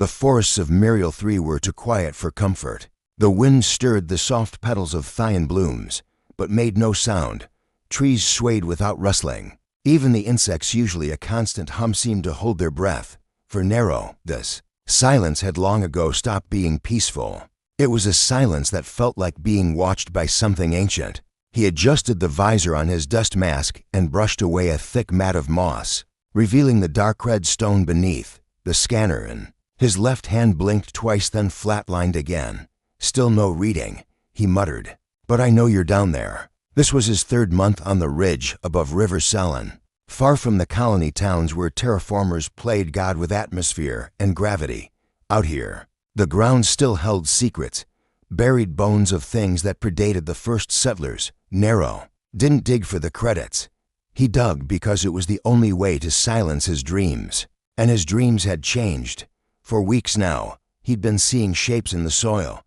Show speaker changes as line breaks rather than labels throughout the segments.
The forests of Muriel 3 were too quiet for comfort. The wind stirred the soft petals of thyan blooms, but made no sound. Trees swayed without rustling. Even the insects, usually a constant hum, seemed to hold their breath. For Nero, this silence had long ago stopped being peaceful. It was a silence that felt like being watched by something ancient. He adjusted the visor on his dust mask and brushed away a thick mat of moss, revealing the dark red stone beneath. The scanner, and his left hand blinked twice, then flatlined again. Still no reading. He muttered, "But I know you're down there." This was his third month on the ridge above River Selen, far from the colony towns where terraformers played God with atmosphere and gravity. Out here, the ground still held secrets, buried bones of things that predated the first settlers. Nero didn't dig for the credits. He dug because it was the only way to silence his dreams. And his dreams had changed. For weeks now, he'd been seeing shapes in the soil.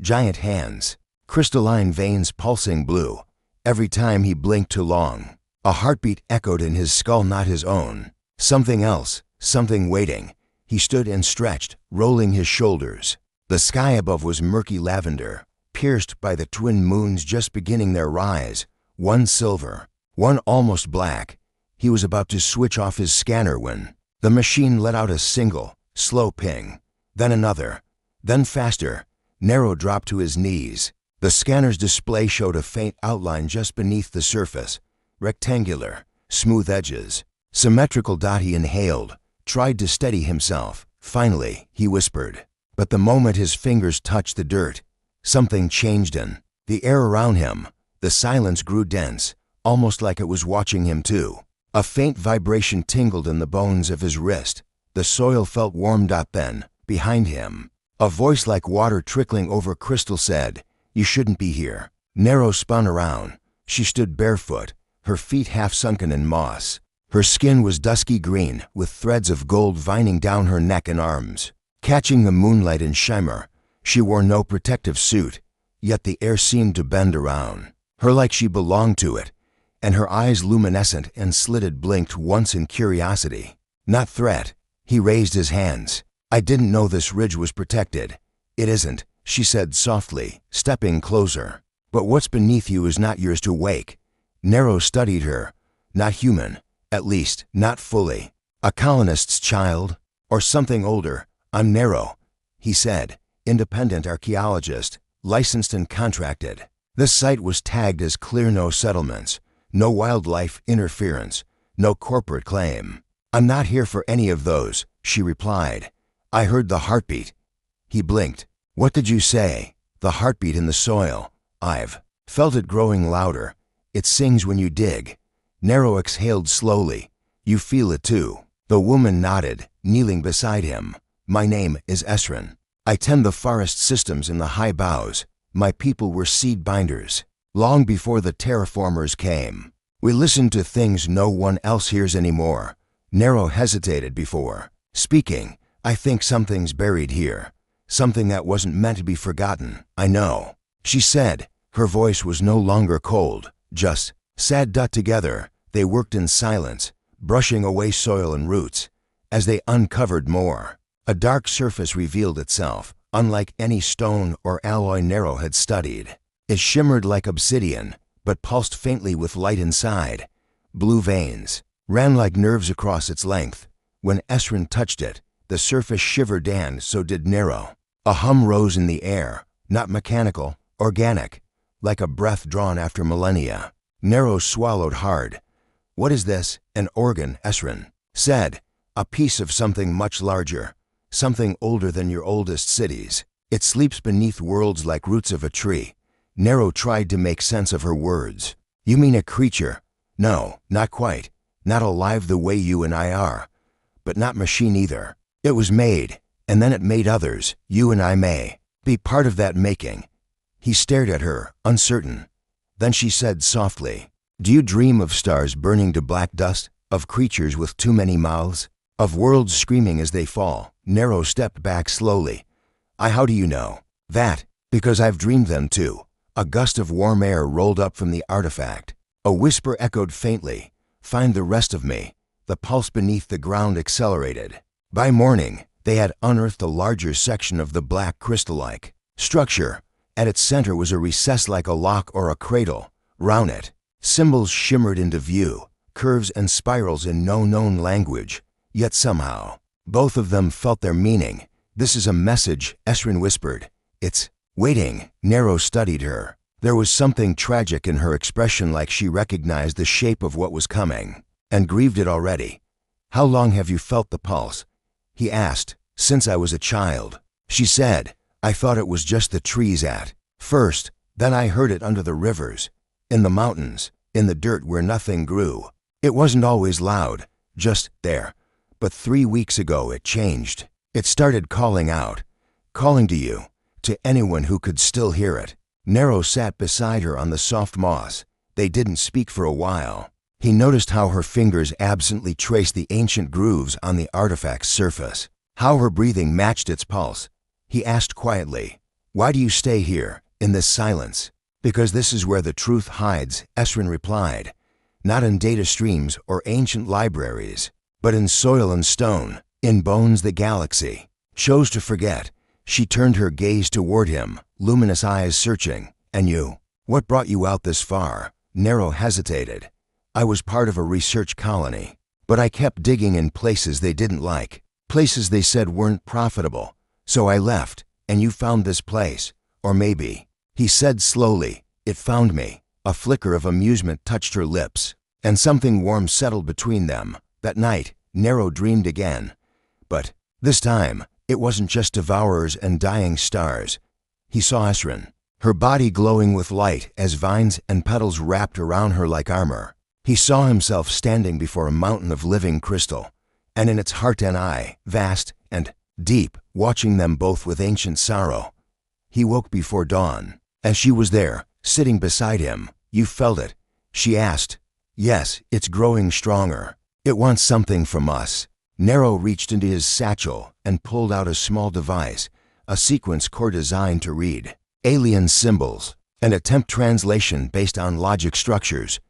Giant hands, crystalline veins pulsing blue. Every time he blinked too long, a heartbeat echoed in his skull, not his own. Something else, something waiting. He stood and stretched, rolling his shoulders. The sky above was murky lavender, pierced by the twin moons just beginning their rise, one silver, one almost black. He was about to switch off his scanner when the machine let out a single, slow ping, then another, then faster. Nero dropped to his knees. The scanner's display showed a faint outline just beneath the surface. Rectangular, smooth edges, symmetrical. He inhaled, tried to steady himself. Finally, he whispered. But the moment his fingers touched the dirt, something changed in the air around him. The silence grew dense, almost like it was watching him too. A faint vibration tingled in the bones of his wrist. The soil felt warm. Then, behind him, a voice like water trickling over crystal said, "You shouldn't be here." Nero spun around. She stood barefoot, her feet half sunken in moss. Her skin was dusky green, with threads of gold vining down her neck and arms, catching the moonlight in shimmer. She wore no protective suit, yet the air seemed to bend around her like she belonged to it, and her eyes, luminescent and slitted, blinked once in curiosity, not threat. He raised his hands. "I didn't know this ridge was protected." "It isn't," she said softly, stepping closer. "But what's beneath you is not yours to wake." Nero studied her. Not human, at least not fully. A colonist's child, or something older. "I'm Nero," he said, "independent archaeologist, licensed and contracted." This site was tagged as clear, no settlements, no wildlife interference, no corporate claim. "I'm not here for any of those," she replied. "I heard the heartbeat." He blinked. "What did you say?" "The heartbeat in the soil. I've felt it growing louder. It sings when you dig." Nero exhaled slowly. "You feel it too." The woman nodded, kneeling beside him. "My name is Esrin. I tend the forest systems in the high boughs. My people were seed binders, long before the terraformers came. We listen to things no one else hears anymore." Nero hesitated before speaking. "I think something's buried here, something that wasn't meant to be forgotten." "I know," she said. Her voice was no longer cold, just sad. Together, they worked in silence, brushing away soil and roots. As they uncovered more, a dark surface revealed itself, unlike any stone or alloy Nero had studied. It shimmered like obsidian, but pulsed faintly with light inside. Blue veins ran like nerves across its length. When Esrin touched it, the surface shivered, and so did Nero. A hum rose in the air, not mechanical, organic, like a breath drawn after millennia. Nero swallowed hard. "What is this?" "An organ," Esrin said. "A piece of something much larger, something older than your oldest cities. It sleeps beneath worlds like roots of a tree." Nero tried to make sense of her words. "You mean a creature?" "No, not quite. Not alive the way you and I are, but not machine either. It was made, and then it made others. You and I may be part of that making." He stared at her, uncertain. Then she said softly, "Do you dream of stars burning to black dust, of creatures with too many mouths, of worlds screaming as they fall?" Nero stepped back slowly. How do you know?" "That, because I've dreamed them too." A gust of warm air rolled up from the artifact. A whisper echoed faintly, "Find the rest of me." The pulse beneath the ground accelerated. By morning, They had unearthed a larger section of the black crystal-like structure. At its center was a recess like a lock or a cradle. Round it, symbols shimmered into view, curves and spirals in no known language. Yet somehow, both of them felt their meaning. "This is a message," Esrin whispered. "It's waiting." Nero studied her. There was something tragic in her expression, like she recognized the shape of what was coming and grieved it already. "How long have you felt the pulse?" he asked. "Since I was a child," she said. "I thought it was just the trees at first, then I heard it under the rivers, in the mountains, in the dirt where nothing grew. It wasn't always loud, just there. But 3 weeks ago it changed. It started calling out, calling to you, to anyone who could still hear it." Nero sat beside her on the soft moss. They didn't speak for a while. He noticed how her fingers absently traced the ancient grooves on the artifact's surface, how her breathing matched its pulse. He asked quietly, "Why do you stay here, in this silence?" "Because this is where the truth hides," Esrin replied. "Not in data streams or ancient libraries, but in soil and stone, in bones the galaxy chose to forget." She turned her gaze toward him, luminous eyes searching. "And you? What brought you out this far?" Nero hesitated. "I was part of a research colony, but I kept digging in places they didn't like, places they said weren't profitable. So I left, and you found this place. Or maybe," he said slowly, "it found me." A flicker of amusement touched her lips, and something warm settled between them. That night, Nero dreamed again. But this time, it wasn't just devourers and dying stars. He saw Esrin, her body glowing with light as vines and petals wrapped around her like armor. He saw himself standing before a mountain of living crystal, and in its heart an eye, vast and deep, watching them both with ancient sorrow. He woke before dawn, as she was there, sitting beside him. "You felt it?" she asked. "Yes, it's growing stronger. It wants something from us." Nero reached into his satchel and pulled out a small device, a sequence core designed to read alien symbols and attempt translation based on logic structures.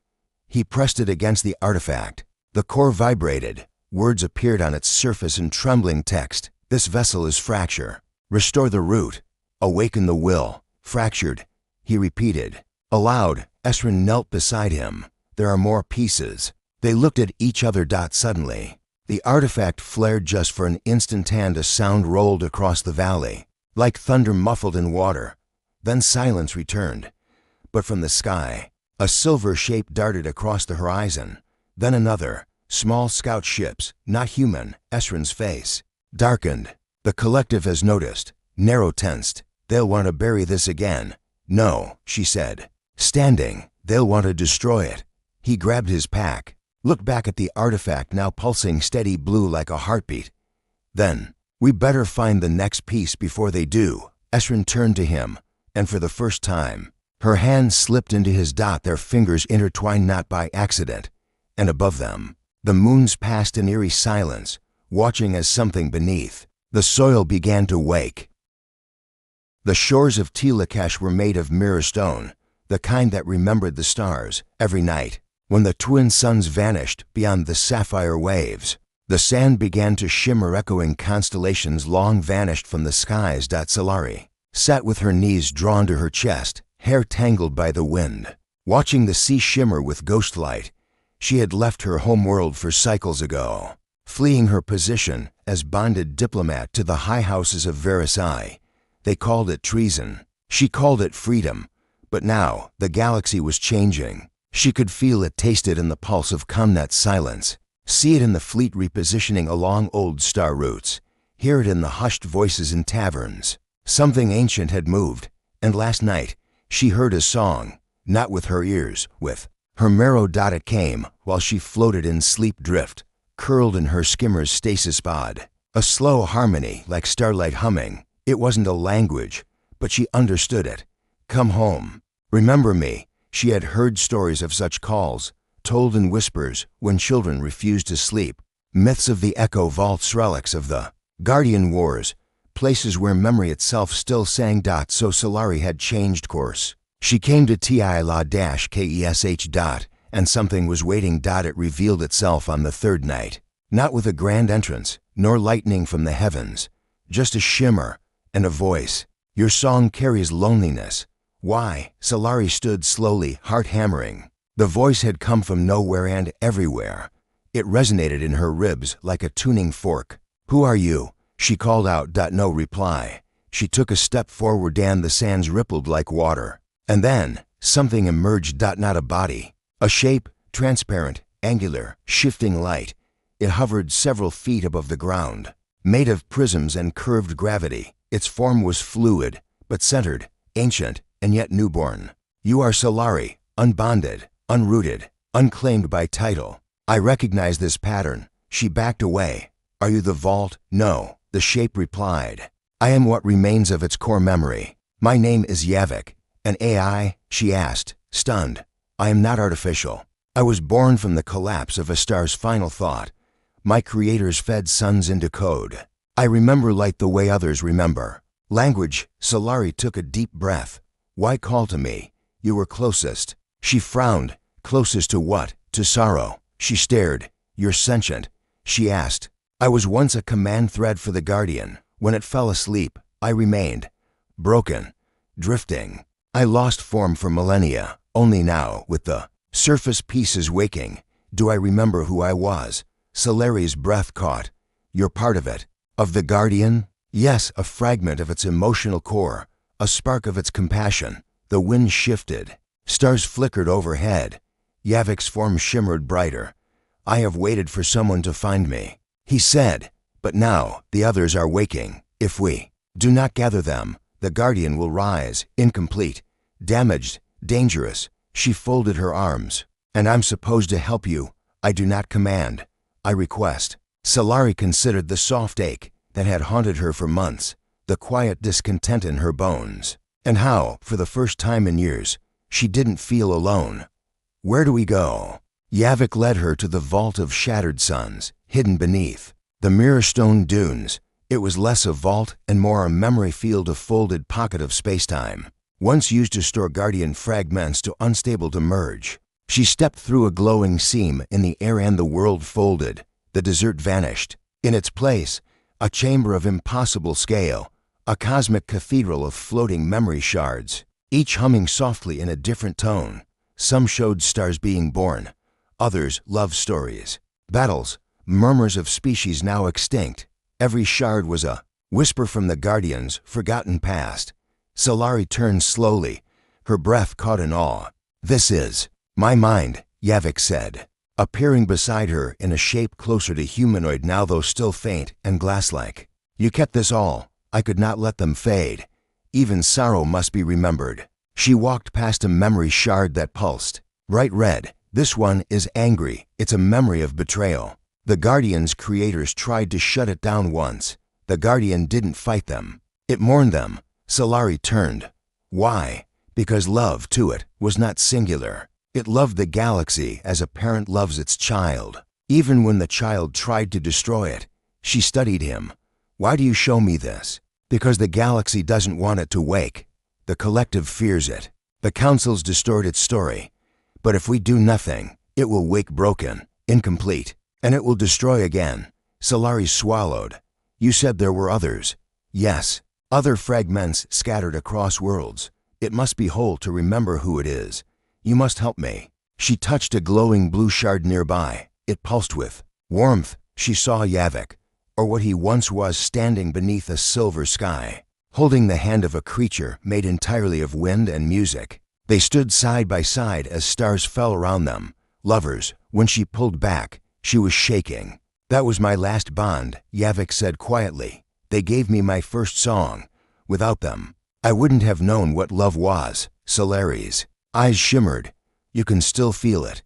He pressed it against the artifact. The core vibrated. Words appeared on its surface in trembling text. "This vessel is fracture. Restore the root. Awaken the will." "Fractured," he repeated. Aloud, Esrin knelt beside him. "There are more pieces." They looked at each other. Suddenly, the artifact flared just for an instant, and a sound rolled across the valley, like thunder muffled in water. Then silence returned. But from the sky, a silver shape darted across the horizon. Then another. Small scout ships, not human. Esrin's face darkened. "The collective has noticed." Nero tensed. "They'll want to bury this again." "No," she said, standing. "They'll want to destroy it." He grabbed his pack, looked back at the artifact now pulsing steady blue like a heartbeat. "Then, we better find the next piece before they do." Esrin turned to him, and for the first time, her hand slipped into his. Their fingers intertwined not by accident, and above them, the moons passed in eerie silence, watching as something beneath the soil began to wake. The shores of Telakash were made of mirror stone, the kind that remembered the stars. Every night, when the twin suns vanished beyond the sapphire waves, the sand began to shimmer, echoing constellations long vanished from the skies. Solari sat with her knees drawn to her chest, hair tangled by the wind, watching the sea shimmer with ghost light. She had left her homeworld for cycles ago, fleeing her position as bonded diplomat to the high houses of Versailles. They called it treason. She called it freedom. But now, the galaxy was changing. She could feel it, taste it in the pulse of Comnet's silence, see it in the fleet repositioning along old star routes, hear it in the hushed voices in taverns. Something ancient had moved, and last night, she heard a song, not with her ears, with her marrow. It came while she floated in sleep drift, curled in her skimmer's stasis pod. A slow harmony like starlight humming. It wasn't a language, but she understood it. "Come home. Remember me." She had heard stories of such calls, told in whispers when children refused to sleep. Myths of the echo vaults, relics of the Guardian Wars, places where memory itself still sang. So Solari had changed course. She came to Tila-Kesh. And something was waiting. It revealed itself on the third night, not with a grand entrance, nor lightning from the heavens, just a shimmer and a voice. Your song carries loneliness. Why? Solari stood slowly, heart hammering. The voice had come from nowhere and everywhere. It resonated in her ribs like a tuning fork. Who are you? She called out. No reply. She took a step forward and the sands rippled like water. And then, something emerged. Not a body. A shape, transparent, angular, shifting light. It hovered several feet above the ground. Made of prisms and curved gravity, its form was fluid, but centered, ancient, and yet newborn. You are Solari, unbonded, unrooted, unclaimed by title. I recognize this pattern. She backed away. Are you the vault? No, the shape replied. I am what remains of its core memory. My name is Yavik. An AI? She asked, stunned. I am not artificial. I was born from the collapse of a star's final thought. My creators fed suns into code. I remember light the way others remember. Language. Solari took a deep breath. Why call to me? You were closest. She frowned. Closest to what? To sorrow. She stared. You're sentient. She asked. I was once a command thread for the Guardian. When it fell asleep, I remained. Broken. Drifting. I lost form for millennia. Only now, with the surface pieces waking, do I remember who I was. Solari's breath caught. You're part of it. Of the Guardian? Yes, a fragment of its emotional core, a spark of its compassion. The wind shifted. Stars flickered overhead. Yavik's form shimmered brighter. I have waited for someone to find me, he said. But now the others are waking. If we do not gather them, the Guardian will rise, incomplete, damaged, dangerous. She folded her arms. And I'm supposed to help you. I do not command. I request. Solari considered the soft ache that had haunted her for months, the quiet discontent in her bones, and how, for the first time in years, she didn't feel alone. Where do we go? Yavik led her to the vault of shattered suns, hidden beneath the mirror-stone dunes. It was less a vault and more a memory field, a folded pocket of spacetime, once used to store Guardian fragments too unstable to merge. She stepped through a glowing seam in the air and the world folded. The desert vanished. In its place, a chamber of impossible scale, a cosmic cathedral of floating memory shards, each humming softly in a different tone. Some showed stars being born, others love stories, battles, murmurs of species now extinct. Every shard was a whisper from the Guardian's forgotten past. Solari turned slowly, her breath caught in awe. This is my mind, Yavik said, appearing beside her in a shape closer to humanoid now, though still faint and glass-like. You kept this all. I could not let them fade. Even sorrow must be remembered. She walked past a memory shard that pulsed. Bright red. This one is angry. It's a memory of betrayal. The Guardian's creators tried to shut it down once. The Guardian didn't fight them. It mourned them. Solari turned. Why? Because love to it was not singular. It loved the galaxy as a parent loves its child. Even when the child tried to destroy it, she studied him. Why do you show me this? Because the galaxy doesn't want it to wake. The collective fears it. The councils distort its story. But if we do nothing, it will wake broken, incomplete, and it will destroy again. Solari swallowed. You said there were others. Yes, other fragments scattered across worlds. It must be whole to remember who it is. You must help me. She touched a glowing blue shard nearby. It pulsed with warmth. She saw Yavik, or what he once was, standing beneath a silver sky, holding the hand of a creature made entirely of wind and music. They stood side by side as stars fell around them. Lovers. When she pulled back, she was shaking. That was my last bond, Yavik said quietly. They gave me my first song. Without them, I wouldn't have known what love was. Solari's eyes shimmered. You can still feel it.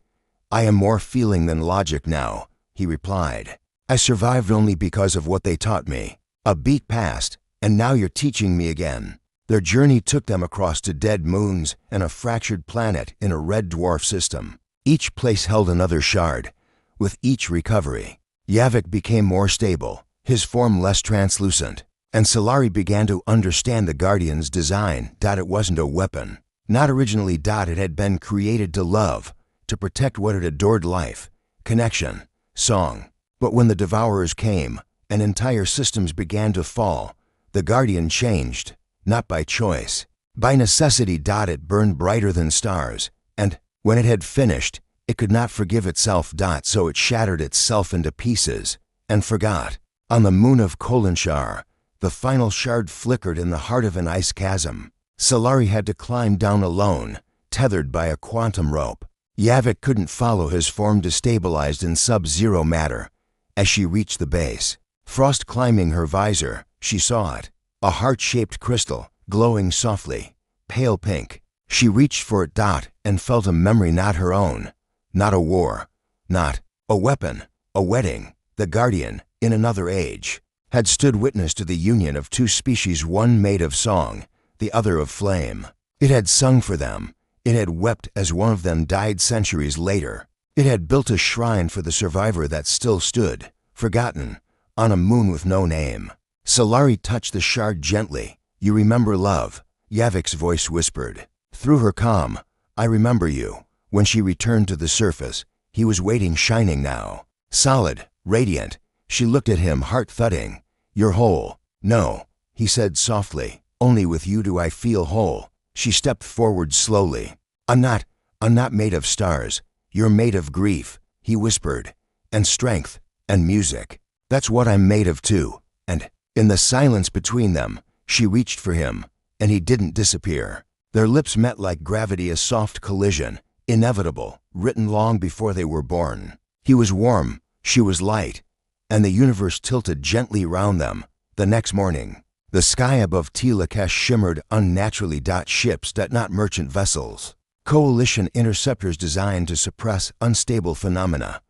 I am more feeling than logic now, he replied. I survived only because of what they taught me. A beat passed, and now you're teaching me again. Their journey took them across to dead moons and a fractured planet in a red dwarf system. Each place held another shard. With each recovery, Yavik became more stable, his form less translucent, and Solari began to understand the Guardian's design. It wasn't a weapon. Not originally. It had been created to love, to protect what it adored: life, connection, song. But when the Devourers came, and entire systems began to fall. The Guardian changed, not by choice. By necessity. It burned brighter than stars, and, when it had finished, it could not forgive itself. So it shattered itself into pieces, and forgot. On the moon of Kolanshar, the final shard flickered in the heart of an ice chasm. Solari had to climb down alone, tethered by a quantum rope. Yavik couldn't follow his form, destabilized in sub-zero matter. As she reached the base, frost climbing her visor, she saw it. A heart-shaped crystal, glowing softly, pale pink. She reached for it. And felt a memory not her own. Not a war. Not a weapon. A wedding. The Guardian, in another age, had stood witness to the union of two species, one made of song, the other of flame. It had sung for them. It had wept as one of them died centuries later. It had built a shrine for the survivor that still stood, forgotten, on a moon with no name. Solari touched the shard gently. You remember love? Yavik's voice whispered. Through her calm, I remember you. When she returned to the surface, he was waiting, shining now. Solid, radiant. She looked at him, heart thudding. You're whole. No, he said softly. Only with you do I feel whole. She stepped forward slowly. I'm not made of stars. You're made of grief, he whispered. And strength, and music. That's what I'm made of too. And, in the silence between them, she reached for him, and he didn't disappear. Their lips met like gravity, a soft collision, inevitable, written long before they were born. He was warm, she was light, and the universe tilted gently round them. The next morning, the sky above Lakesh shimmered unnaturally. Ships, not merchant vessels. Coalition interceptors designed to suppress unstable phenomena.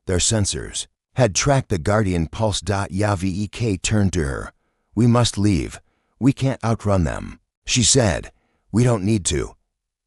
Their sensors had tracked the Guardian pulse. Yavik turned to her. We must leave. We can't outrun them. She said, we don't need to.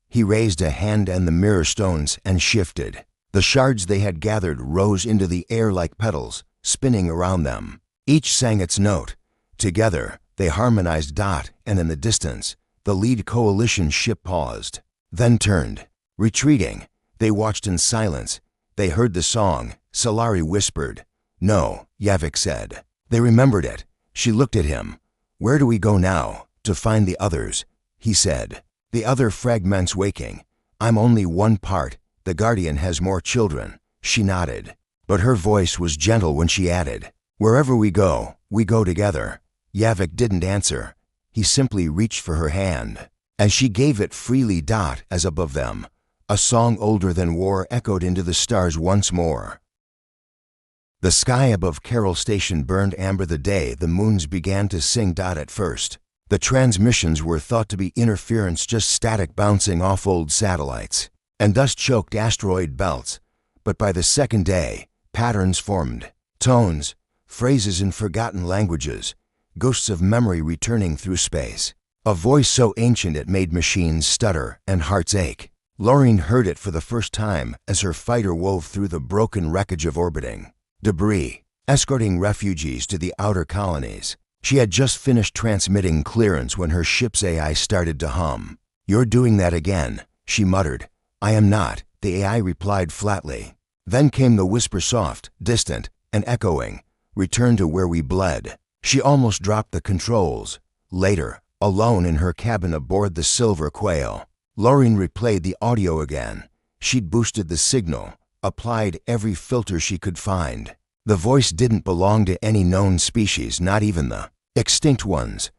He raised a hand and the mirror stones and shifted. The shards they had gathered rose into the air like petals, spinning around them. Each sang its note. Together, they harmonized. And in the distance, the lead coalition ship paused, then turned. Retreating, they watched in silence. They heard the song. Solari whispered. No, Yavik said. They remembered it. She looked at him. Where do we go now? To find the others, he said. The other fragments waking. I'm only one part. The Guardian has more children. She nodded. But her voice was gentle when she added, wherever we go together. Yavik didn't answer. He simply reached for her hand. As she gave it freely. As above them, a song older than war echoed into the stars once more. The sky above Carroll Station burned amber the day the moons began to sing. At first, the transmissions were thought to be interference, just static bouncing off old satellites and dust-choked asteroid belts. But by the second day, patterns formed. Tones, phrases in forgotten languages, ghosts of memory returning through space. A voice so ancient it made machines stutter and hearts ache. Lorraine heard it for the first time as her fighter wove through the broken wreckage of orbiting debris, escorting refugees to the outer colonies. She had just finished transmitting clearance when her ship's AI started to hum. You're doing that again, she muttered. I am not, the AI replied flatly. Then came the whisper, soft, distant, and echoing. Return to where we bled. She almost dropped the controls. Later, alone in her cabin aboard the Silver Quail, Lorraine replayed the audio again. She'd boosted the signal, applied every filter she could find. The voice didn't belong to any known species, not even the extinct ones.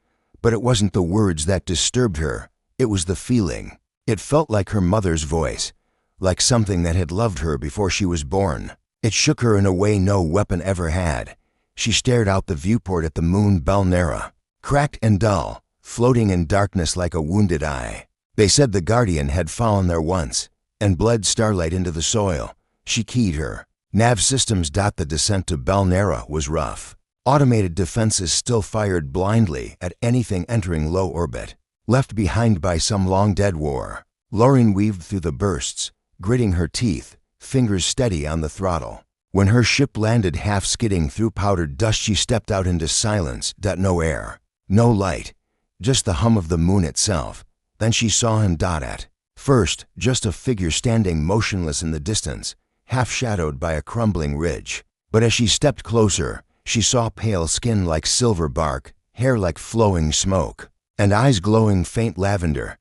But it wasn't the words that disturbed her. It was the feeling. It felt like her mother's voice, like something that had loved her before she was born. It shook her in a way no weapon ever had. She stared out the viewport at the moon Belnera, cracked and dull, floating in darkness like a wounded eye. They said the Guardian had fallen there once and bled starlight into the soil. She keyed her nav systems. The descent to Belnera was rough. Automated defenses still fired blindly at anything entering low orbit, left behind by some long-dead war. Lorraine weaved through the bursts, gritting her teeth, fingers steady on the throttle. When her ship landed, half skidding through powdered dust, she stepped out into silence. No air, no light, just the hum of the moon itself. Then she saw him. At first, just a figure standing motionless in the distance, half shadowed by a crumbling ridge. But as she stepped closer, She saw pale skin like silver bark, hair like flowing smoke, and eyes glowing faint lavender.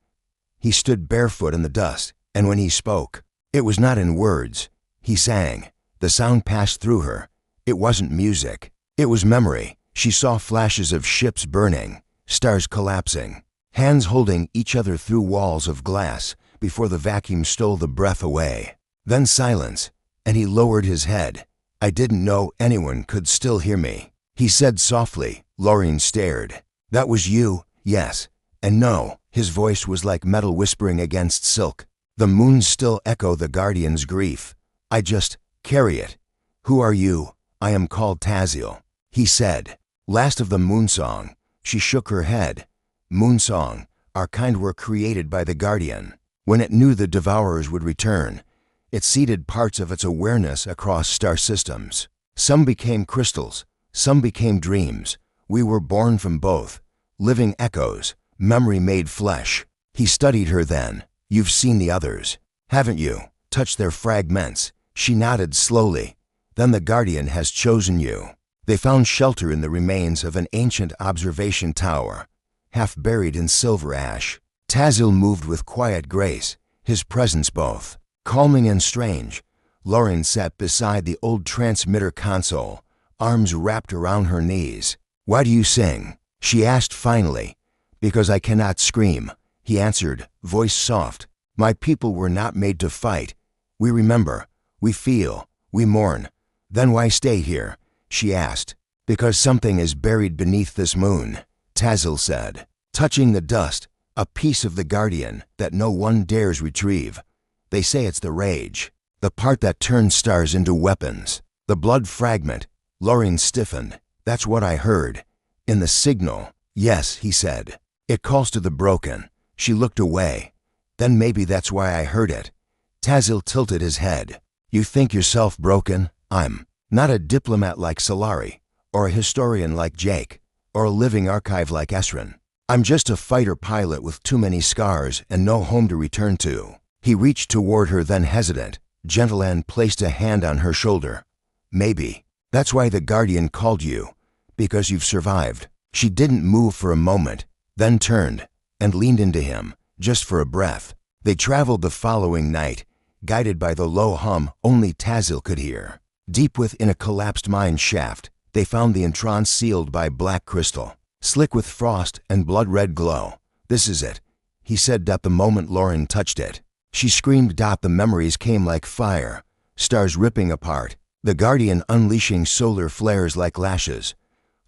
He stood barefoot in the dust, and when he spoke, it was not in words. He sang. The sound passed through her. It wasn't music. It was memory. She saw flashes of ships burning, stars collapsing, hands holding each other through walls of glass before the vacuum stole the breath away. Then silence, and he lowered his head. I didn't know anyone could still hear me. He said softly. Lorraine stared. That was you, yes, and no. His voice was like metal whispering against silk. The moons still echo the guardian's grief. I just carry it. Who are you? I am called Taziel. He said. Last of the Moonsong. She shook her head. Moonsong, our kind were created by the Guardian. When it knew the Devourers would return, it seeded parts of its awareness across star systems. Some became crystals, some became dreams. We were born from both, living echoes, memory made flesh. He studied her then. You've seen the others, haven't you? Touched their fragments. She nodded slowly. Then the Guardian has chosen you. They found shelter in the remains of an ancient observation tower, half buried in silver ash. Taziel moved with quiet grace, his presence both calming and strange. Lorraine sat beside the old transmitter console, arms wrapped around her knees. Why do you sing? She asked finally. Because I cannot scream, he answered, voice soft. My people were not made to fight. We remember, we feel, we mourn. Then why stay here? She asked. Because something is buried beneath this moon, Taziel said, touching the dust, a piece of the Guardian that no one dares retrieve. They say it's the rage, the part that turns stars into weapons. The blood fragment. Lorraine stiffened. That's what I heard. In the signal. Yes, he said. It calls to the broken. She looked away. Then maybe that's why I heard it. Taziel tilted his head. You think yourself broken? I'm not a diplomat like Solari, or a historian like Jake, or a living archive like Esrin. I'm just a fighter pilot with too many scars and no home to return to. He reached toward her, then hesitant, gentle, and placed a hand on her shoulder. Maybe. That's why the Guardian called you. Because you've survived. She didn't move for a moment, then turned and leaned into him, just for a breath. They traveled the following night, guided by the low hum only Taziel could hear. Deep within a collapsed mine shaft, they found the entrance sealed by black crystal, slick with frost and blood-red glow. This is it, he said at the moment Lorraine touched it. She screamed. The memories came like fire, stars ripping apart, the Guardian unleashing solar flares like lashes,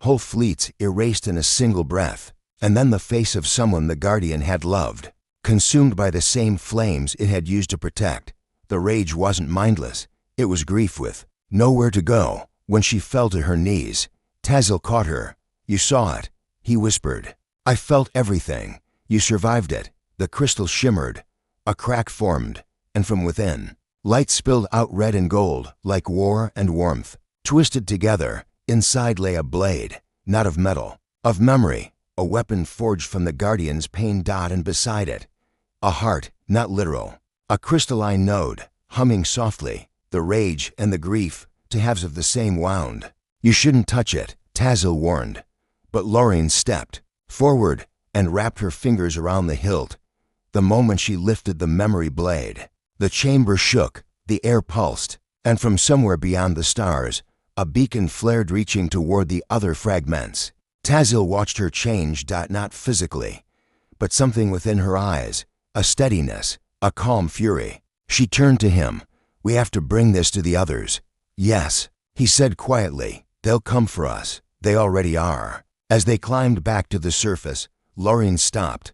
whole fleets erased in a single breath, and then the face of someone the Guardian had loved, consumed by the same flames it had used to protect. The rage wasn't mindless, it was grief with nowhere to go. When she fell to her knees, Taziel caught her. You saw it, he whispered. I felt everything. You survived it. The crystal shimmered. A crack formed, and from within, light spilled out red and gold, like war and warmth. Twisted together, inside lay a blade, not of metal, of memory, a weapon forged from the Guardian's pain. And beside it, a heart, not literal, a crystalline node, humming softly, the rage and the grief, to halves of the same wound. You shouldn't touch it, Taziel warned. But Lorraine stepped forward and wrapped her fingers around the hilt. The moment she lifted the memory blade, the chamber shook, the air pulsed, and from somewhere beyond the stars, a beacon flared, reaching toward the other fragments. Taziel watched her change. Not physically, but something within her eyes, a steadiness, a calm fury. She turned to him. We have to bring this to the others. Yes, he said quietly. They'll come for us. They already are. As they climbed back to the surface, Lorraine stopped.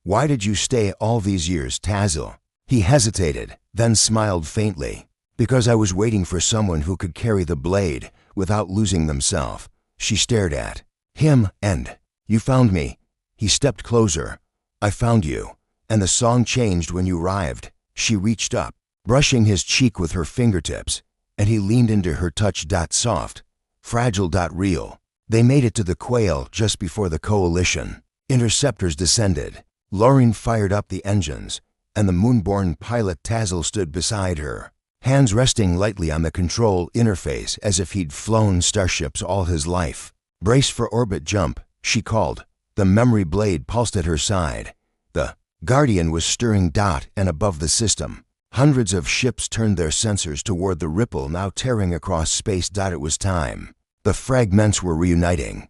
Why did you stay all these years, Taziel? He hesitated, then smiled faintly. Because I was waiting for someone who could carry the blade without losing themselves. She stared at him. And you found me. He stepped closer. I found you. And the song changed when you arrived. She reached up, brushing his cheek with her fingertips, and he leaned into her touch. Soft, fragile, real. They made it to the Quail just before the coalition. Interceptors descended. Lorraine fired up the engines, and the moonborn pilot Taziel stood beside her, hands resting lightly on the control interface as if he'd flown starships all his life. "Brace for orbit jump," she called. The memory blade pulsed at her side. The Guardian was stirring and above the system. Hundreds of ships turned their sensors toward the ripple now tearing across space. It was time. The fragments were reuniting.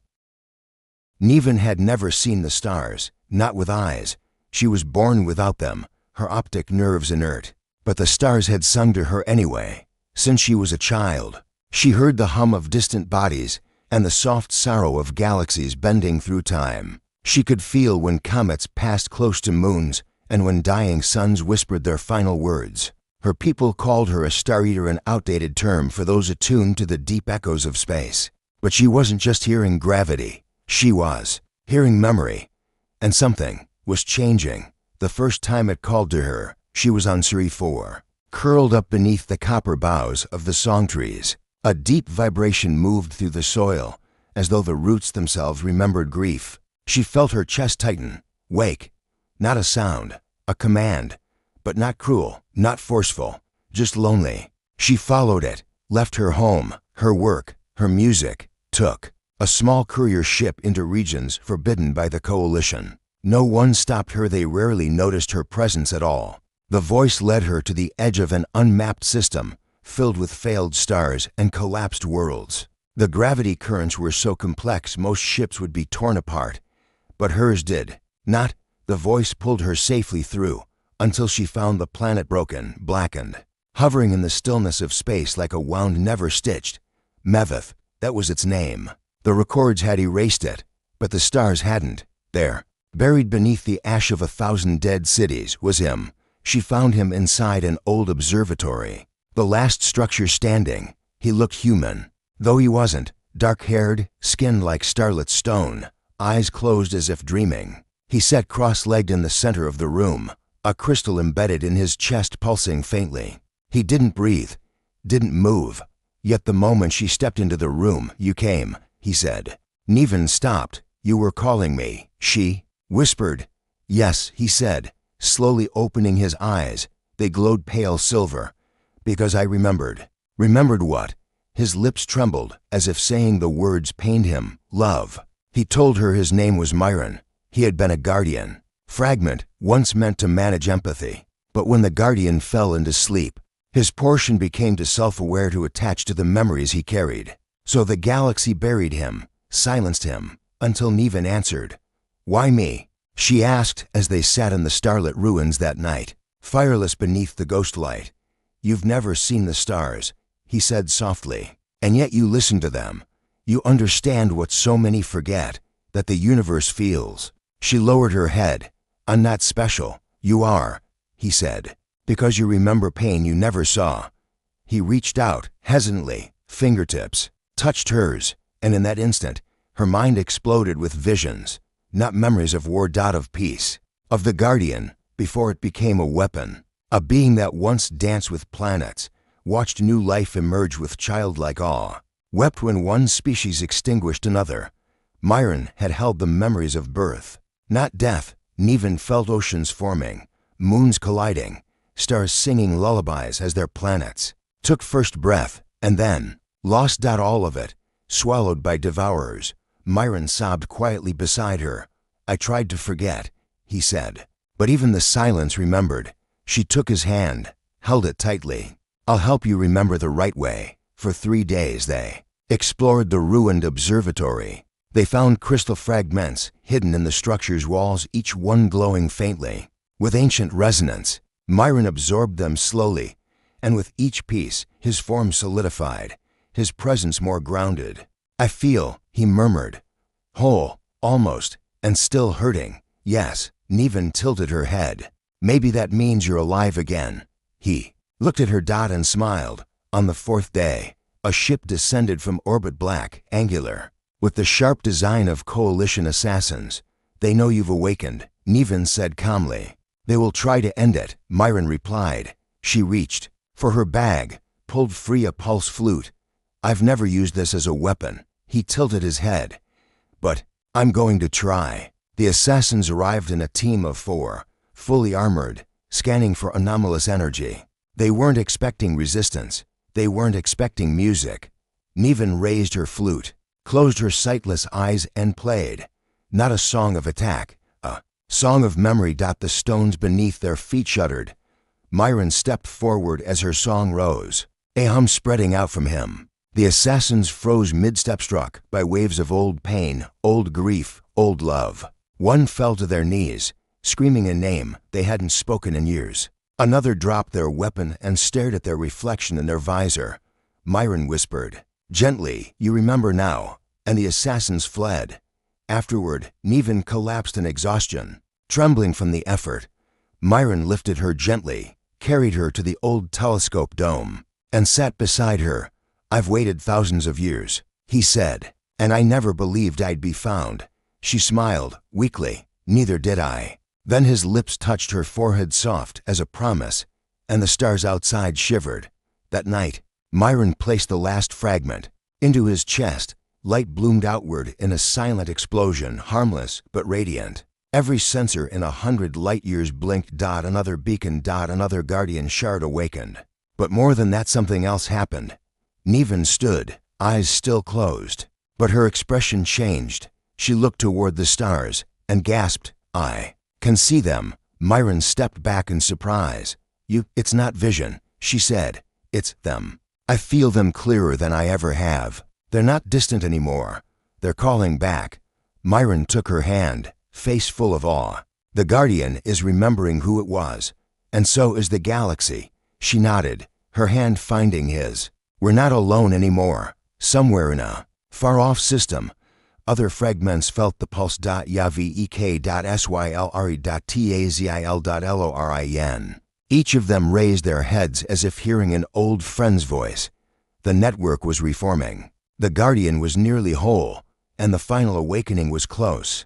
Niven had never seen the stars, not with eyes. She was born without them, her optic nerves inert. But the stars had sung to her anyway. Since she was a child, she heard the hum of distant bodies and the soft sorrow of galaxies bending through time. She could feel when comets passed close to moons and when dying suns whispered their final words. Her people called her a star-eater, an outdated term for those attuned to the deep echoes of space. But she wasn't just hearing gravity. She was hearing memory. And something was changing. The first time it called to her, she was on Suri 4, curled up beneath the copper boughs of the song trees. A deep vibration moved through the soil, as though the roots themselves remembered grief. She felt her chest tighten. Wake. Not a sound, a command, but not cruel, not forceful, just lonely. She followed it, left her home, her work, her music, took a small courier ship into regions forbidden by the Coalition. No one stopped her. They rarely noticed her presence at all. The voice led her to the edge of an unmapped system, filled with failed stars and collapsed worlds. The gravity currents were so complex most ships would be torn apart. But hers did not. The voice pulled her safely through, until she found the planet broken, blackened, hovering in the stillness of space like a wound never stitched. Mevith, that was its name. The records had erased it, but the stars hadn't. There, buried beneath the ash of 1,000 dead cities, was him. She found him inside an old observatory. The last structure standing. He looked human, though he wasn't. Dark-haired, skin like starlit stone, eyes closed as if dreaming. He sat cross-legged in the center of the room, a crystal embedded in his chest pulsing faintly. He didn't breathe, didn't move. Yet the moment she stepped into the room, "You came," he said. Niven stopped. "You were calling me," she whispered. "Yes," he said, slowly opening his eyes. They glowed pale silver. "Because I remembered." Remembered what? His lips trembled, as if saying the words pained him. Love. He told her his name was Myron. He had been a guardian. Fragment, once meant to manage empathy. But when the guardian fell into sleep, his portion became too self-aware to attach to the memories he carried. So the galaxy buried him, silenced him, until Niven answered. "Why me?" she asked as they sat in the starlit ruins that night, fireless beneath the ghost light. "You've never seen the stars," he said softly, "and yet you listen to them. You understand what so many forget, that the universe feels." She lowered her head. "I'm not special. You are," he said, "because you remember pain you never saw." He reached out, hesitantly, fingertips, touched hers, and in that instant, her mind exploded with visions, not memories of war, of peace, of the Guardian, before it became a weapon, a being that once danced with planets, watched new life emerge with childlike awe, wept when one species extinguished another. Myron had held the memories of birth, not death. Niven felt oceans forming, moons colliding, stars singing lullabies as their planets took first breath, and then lost all of it, swallowed by devourers. Myron sobbed quietly beside her. "I tried to forget," he said, but even the silence remembered. She took his hand, held it tightly. "I'll help you remember the right way." For 3 days they explored the ruined observatory. They found crystal fragments hidden in the structure's walls, each one glowing faintly with ancient resonance. Myron absorbed them slowly, and with each piece, his form solidified, his presence more grounded. "I feel," he murmured, "whole, almost, and still hurting." "Yes," Niven tilted her head. "Maybe that means you're alive again." He looked at her and smiled. On the 4th day, a ship descended from orbit, black, angular, with the sharp design of Coalition assassins. "They know you've awakened," Niven said calmly. "They will try to end it," Myron replied. She reached for her bag, pulled free a pulse flute. "I've never used this as a weapon." He tilted his head. "But I'm going to try." The assassins arrived in a team of 4, fully armored, scanning for anomalous energy. They weren't expecting resistance. They weren't expecting music. Niven raised her flute, closed her sightless eyes, and played. Not a song of attack, a song of memory. The stones beneath their feet shuddered. Myron stepped forward as her song rose, a hum spreading out from him. The assassins froze mid-step, struck by waves of old pain, old grief, old love. One fell to their knees, screaming a name they hadn't spoken in years. Another dropped their weapon and stared at their reflection in their visor. Myron whispered, "Gently, you remember now," and the assassins fled. Afterward, Niven collapsed in exhaustion. Trembling from the effort, Myron lifted her gently, carried her to the old telescope dome, and sat beside her. "I've waited thousands of years," he said, "and I never believed I'd be found." She smiled, weakly. "Neither did I." Then his lips touched her forehead, soft as a promise, and the stars outside shivered. That night, Myron placed the last fragment into his chest. Light bloomed outward in a silent explosion, harmless but radiant. Every sensor in 100 light-years blinked. Another beacon. Another Guardian shard awakened. But more than that, something else happened. Niven stood, eyes still closed, but her expression changed. She looked toward the stars and gasped, "I can see them." Myron stepped back in surprise. It's not vision," she said. "It's them. I feel them clearer than I ever have. They're not distant anymore. They're calling back." Myron took her hand, face full of awe. "The Guardian is remembering who it was, and so is the galaxy." She nodded, her hand finding his. "We're not alone anymore. Somewhere in a far-off system, other fragments felt the pulse. Yavek.syre.tazil.lorin. Each of them raised their heads as if hearing an old friend's voice. The network was reforming. The Guardian was nearly whole, and the final awakening was close.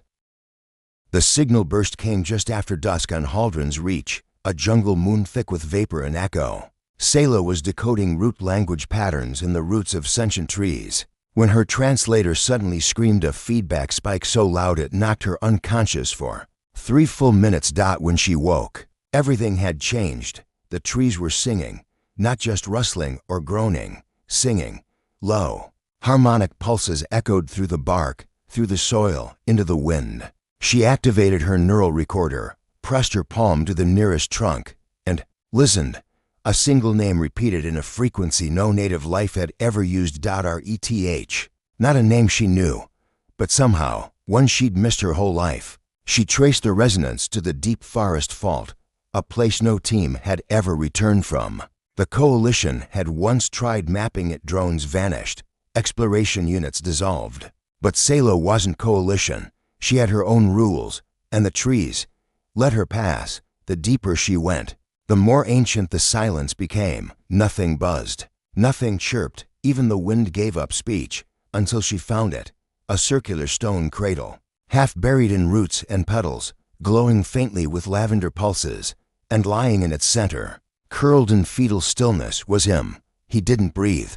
The signal burst came just after dusk on Haldren's Reach, a jungle moon thick with vapor and echo. Sayla was decoding root language patterns in the roots of sentient trees, when her translator suddenly screamed a feedback spike so loud it knocked her unconscious for 3 full minutes. When she woke, everything had changed. The trees were singing, not just rustling or groaning, singing. Low, harmonic pulses echoed through the bark, through the soil, into the wind. She activated her neural recorder, pressed her palm to the nearest trunk, and listened. A single name repeated in a frequency no native life had ever used. Reth. Not a name she knew, but somehow one she'd missed her whole life. She traced the resonance to the deep forest fault, a place no team had ever returned from. The coalition had once tried mapping it. Drones vanished. Exploration units dissolved. But Sayla wasn't coalition. She had her own rules, and the trees let her pass. The deeper she went, the more ancient the silence became. Nothing buzzed. Nothing chirped. Even the wind gave up speech, until she found it. A circular stone cradle, half buried in roots and petals, glowing faintly with lavender pulses, and lying in its center, curled in fetal stillness, was him. He didn't breathe.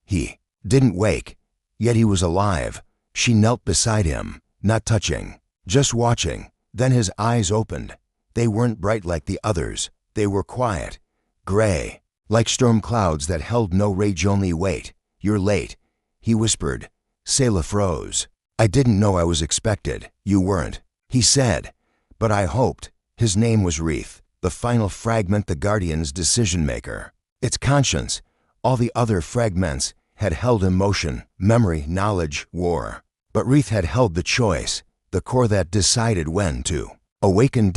He didn't wake, yet he was alive. She knelt beside him, not touching, just watching. Then his eyes opened. They weren't bright like the others. They were quiet, gray, like storm clouds that held no rage, only wait. "You're late," he whispered. Sayla froze. "I didn't know I was expected." "You weren't," he said. "But I hoped." His name was Reeth, the final fragment, the Guardian's decision-maker. Its conscience. All the other fragments had held emotion, memory, knowledge, war. But Reeth had held the choice, the core that decided when to awaken.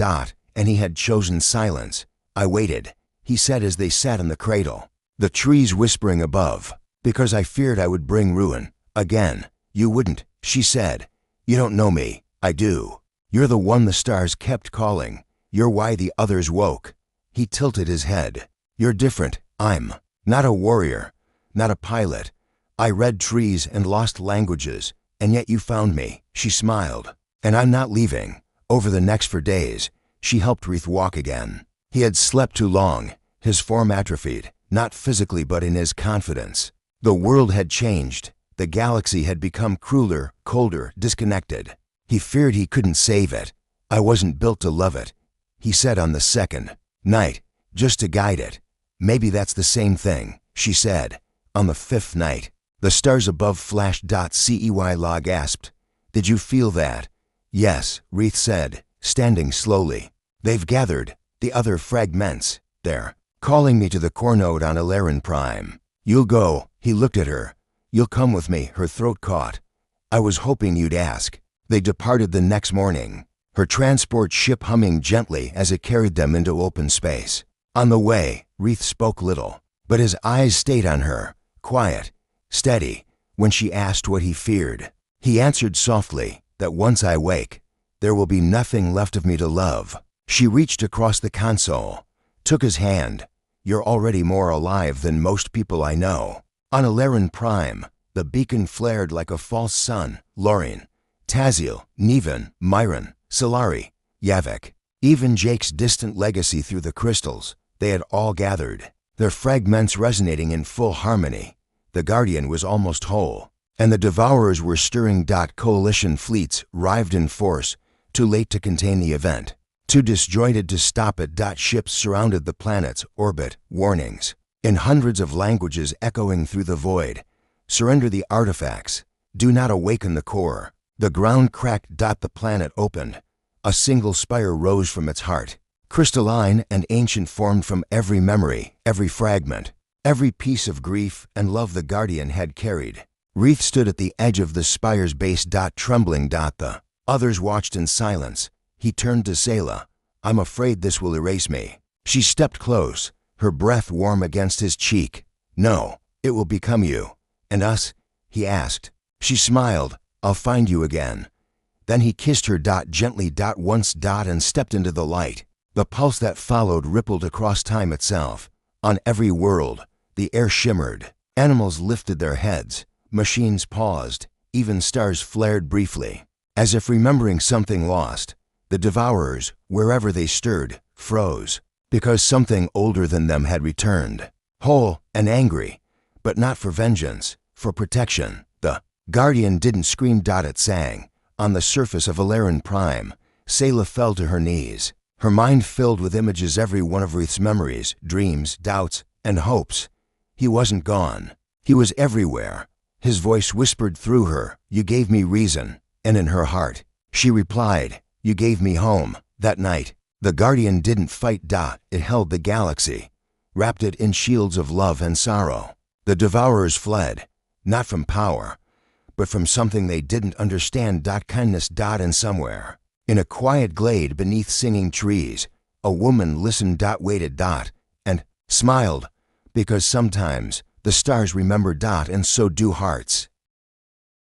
And he had chosen silence. "I waited," he said as they sat in the cradle, the trees whispering above, "because I feared I would bring ruin again." "You wouldn't," she said. "You don't know me." "I do. You're the one the stars kept calling. You're why the others woke." He tilted his head. "You're different. I'm not a warrior, not a pilot. I read trees and lost languages, and yet you found me." She smiled. "And I'm not leaving." Over the next 4 days, she helped Reeth walk again. He had slept too long, his form atrophied, not physically but in his confidence. The world had changed. The galaxy had become crueler, colder, disconnected. He feared he couldn't save it. "I wasn't built to love it," he said on the second night, "just to guide it." Maybe that's the same thing, she said. On the fifth night, the stars above flashed. Cey La gasped. Did you feel that? Yes, Reith said, standing slowly. They've gathered, the other fragments. They're calling me to the core node on Alarin Prime. You'll go, he looked at her. You'll come with me, her throat caught. I was hoping you'd ask. They departed the next morning, her transport ship humming gently as it carried them into open space. On the way, Reith spoke little, but his eyes stayed on her, quiet, steady, when she asked what he feared. He answered softly that once I wake, there will be nothing left of me to love. She reached across the console, took his hand. You're already more alive than most people I know. On Alarin Prime, the beacon flared like a false sun. Lorien, Taziel, Nevan, Myron, Solari, Yavik, even Jake's distant legacy through the crystals, they had all gathered, their fragments resonating in full harmony. The Guardian was almost whole, and the Devourers were stirring. Coalition fleets arrived in force, too late to contain the event, too disjointed to stop it. Ships surrounded the planet's orbit, warnings, in hundreds of languages echoing through the void. Surrender the artifacts. Do not awaken the core. The ground cracked. The planet opened. A single spire rose from its heart, crystalline and ancient, formed from every memory, every fragment, every piece of grief and love the Guardian had carried. Reith stood at the edge of the spire's base. Trembling. The others watched in silence. He turned to Selah. I'm afraid this will erase me. She stepped close, her breath warm against his cheek. No, it will become you. And us? He asked. She smiled. I'll find you again. Then he kissed her. Gently. Once. And stepped into the light. The pulse that followed rippled across time itself. On every world, the air shimmered. Animals lifted their heads. Machines paused. Even stars flared briefly, as if remembering something lost. The Devourers, wherever they stirred, froze, because something older than them had returned, whole and angry, but not for vengeance, for protection. The Guardian didn't scream. It sang. On the surface of Alarin Prime, Selah fell to her knees, her mind filled with images, every one of Reith's memories, dreams, doubts, and hopes. He wasn't gone. He was everywhere. His voice whispered through her, you gave me reason. And in her heart, she replied, you gave me home. That night, the Guardian didn't fight. It held the galaxy, wrapped it in shields of love and sorrow. The Devourers fled, not from power, but from something they didn't understand. Kindness. And somewhere, in a quiet glade beneath singing trees, a woman listened. Waited. And smiled, because sometimes the stars remember. And so do hearts.